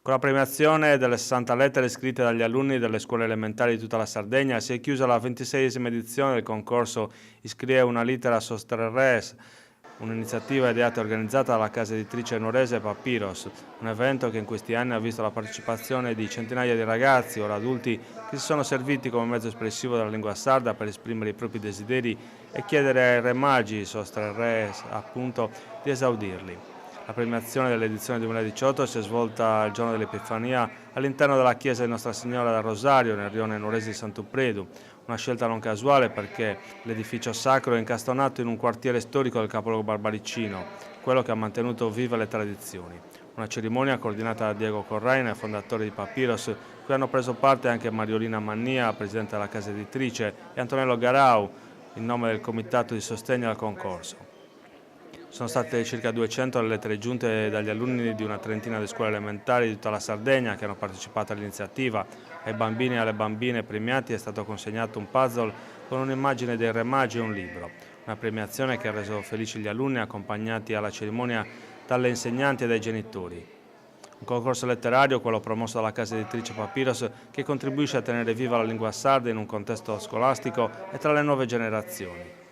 Con la premiazione delle 60 lettere scritte dagli alunni delle scuole elementari di tutta la Sardegna si è chiusa la 26esima edizione del concorso Iscrie una litera Sostre Res, un'iniziativa ideata e organizzata dalla casa editrice nuorese Papyrus, un evento che in questi anni ha visto la partecipazione di centinaia di ragazzi, ora adulti, che si sono serviti come mezzo espressivo della lingua sarda per esprimere i propri desideri e chiedere ai re magi, Sostre Res, appunto, di esaudirli. La premiazione dell'edizione 2018 si è svolta il giorno dell'Epifania all'interno della chiesa di Nostra Signora del Rosario, nel rione nuorese di Sant'Upredu, una scelta non casuale perché l'edificio sacro è incastonato in un quartiere storico del capoluogo barbaricino, quello che ha mantenuto vive le tradizioni. Una cerimonia coordinata da Diego Corraina, fondatore di Papyrus, cui hanno preso parte anche Mariolina Mannia, presidente della casa editrice, e Antonello Garau, in nome del comitato di sostegno al concorso. Sono state circa 200 le lettere giunte dagli alunni di una trentina di scuole elementari di tutta la Sardegna che hanno partecipato all'iniziativa. Ai bambini e alle bambine premiati è stato consegnato un puzzle con un'immagine dei re magi e un libro. Una premiazione che ha reso felici gli alunni accompagnati alla cerimonia dalle insegnanti e dai genitori. Un concorso letterario, quello promosso dalla casa editrice Papyrus, che contribuisce a tenere viva la lingua sarda in un contesto scolastico e tra le nuove generazioni.